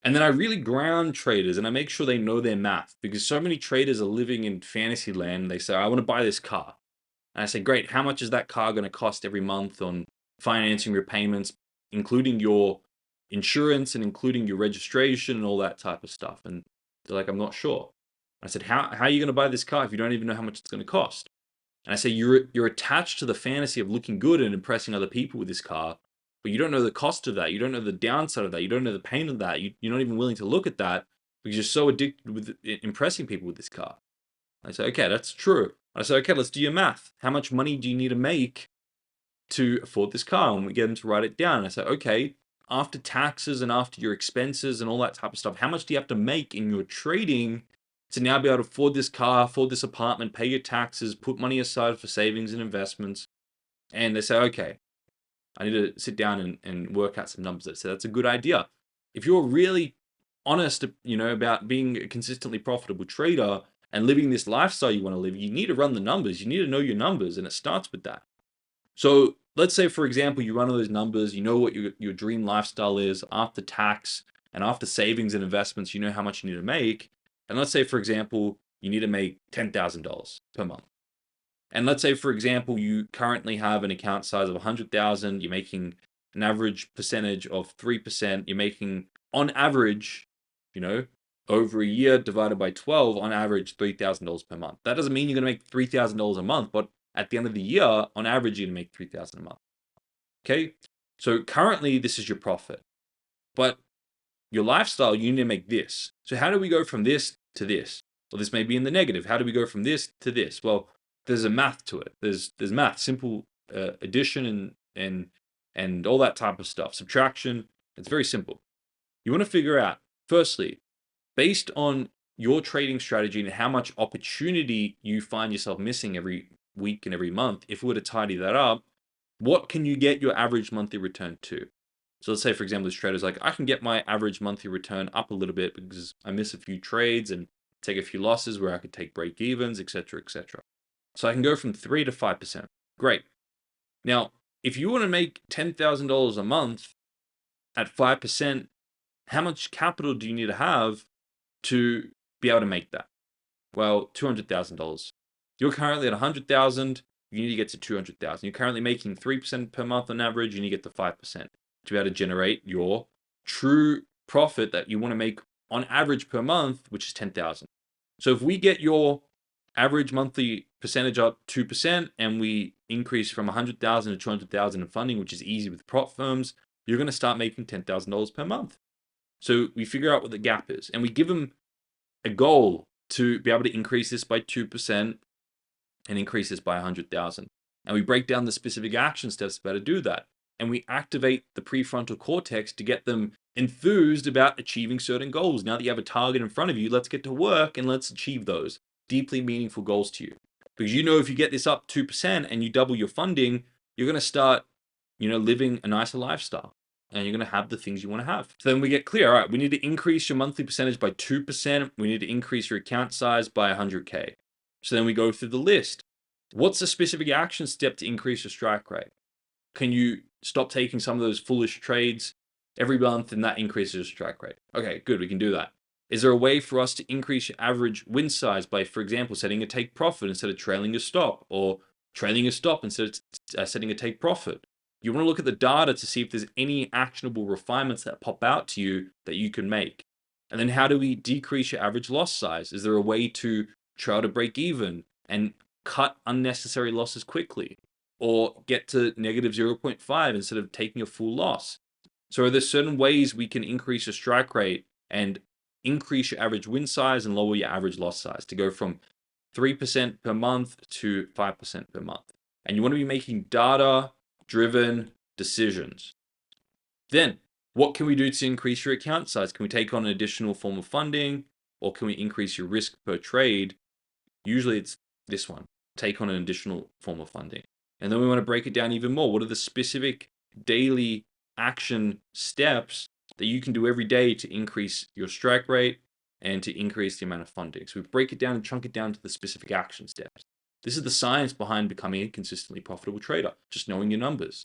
And then I really ground traders and I make sure they know their math, because so many traders are living in fantasy land. They say, I want to buy this car. And I say, great, how much is that car going to cost every month on financing repayments, including your insurance and including your registration and all that type of stuff? And they're like, I'm not sure. I said, how are you going to buy this car if you don't even know how much it's going to cost? And I say, you're attached to the fantasy of looking good and impressing other people with this car, but you don't know the cost of that. You don't know the downside of that. You don't know the pain of that. You're not even willing to look at that because you're so addicted with impressing people with this car. I say, okay, that's true. I say, okay, let's do your math. How much money do you need to make to afford this car? And we get them to write it down. And I say, okay, after taxes and after your expenses and all that type of stuff, how much do you have to make in your trading to now be able to afford this car, afford this apartment, pay your taxes, put money aside for savings and investments? And they say, okay, I need to sit down and work out some numbers. I say, that's a good idea. If you're really honest, about being a consistently profitable trader and living this lifestyle you want to live, you need to run the numbers. You need to know your numbers, and it starts with that. So let's say, for example, you run all those numbers, you know what your dream lifestyle is after tax and after savings and investments, you know how much you need to make. And let's say, for example, you need to make $10,000 per month. And let's say, for example, you currently have an account size of 100,000, you're making an average percentage of 3%, you're making on average, you know, over a year divided by 12, on average $3,000 per month. That doesn't mean you're going to make $3,000 a month, but at the end of the year, on average, you're going to make 3,000 a month. Okay? So currently, this is your profit. But your lifestyle, you need to make this. So how do we go from this to this? Well, this may be in the negative. How do we go from this to this? Well, there's a math to it. There's math, simple addition and all that type of stuff. Subtraction. It's very simple. You want to figure out, firstly, based on your trading strategy and how much opportunity you find yourself missing every week and every month, if we were to tidy that up, what can you get your average monthly return to? So let's say, for example, this trader's like, I can get my average monthly return up a little bit because I miss a few trades and take a few losses where I could take break evens, etc., etc. So I can go from 3 to 5%. Great. Now, if you want to make $10,000 a month at 5%, how much capital do you need to have to be able to make that? Well, $200,000. You're currently at 100,000. You need to get to 200,000. You're currently making 3% per month on average. You need to get to 5% to be able to generate your true profit that you want to make on average per month, which is 10,000. So if we get your average monthly percentage up 2% and we increase from 100,000 to 200,000 in funding, which is easy with prop firms, you're going to start making $10,000 per month. So we figure out what the gap is and we give them a goal to be able to increase this by 2% and increase this by 100,000. And we break down the specific action steps to be able to do that. And we activate the prefrontal cortex to get them enthused about achieving certain goals. Now that you have a target in front of you, let's get to work and let's achieve those deeply meaningful goals to you. Because if you get this up 2% and you double your funding, you're going to start, living a nicer lifestyle. And you're going to have the things you want to have. So then we get clear. All right, we need to increase your monthly percentage by 2%. We need to increase your account size by 100K. So then we go through the list. What's the specific action step to increase your strike rate? Can you stop taking some of those foolish trades every month and that increases your strike rate? Okay, good, we can do that. Is there a way for us to increase your average win size by, for example, setting a take profit instead of trailing a stop, or trailing a stop instead of setting a take profit? You want to look at the data to see if there's any actionable refinements that pop out to you that you can make. And then how do we decrease your average loss size? Is there a way to try to break even and cut unnecessary losses quickly, or get to negative 0.5 instead of taking a full loss? So are there certain ways we can increase your strike rate and increase your average win size and lower your average loss size to go from 3% per month to 5% per month? And you want to be making data-driven decisions. Then, what can we do to increase your account size? Can we take on an additional form of funding, or can we increase your risk per trade? Usually it's this one, take on an additional form of funding. And then we want to break it down even more. What are the specific daily action steps that you can do every day to increase your strike rate and to increase the amount of funding? So we break it down and chunk it down to the specific action steps. This is the science behind becoming a consistently profitable trader, just knowing your numbers.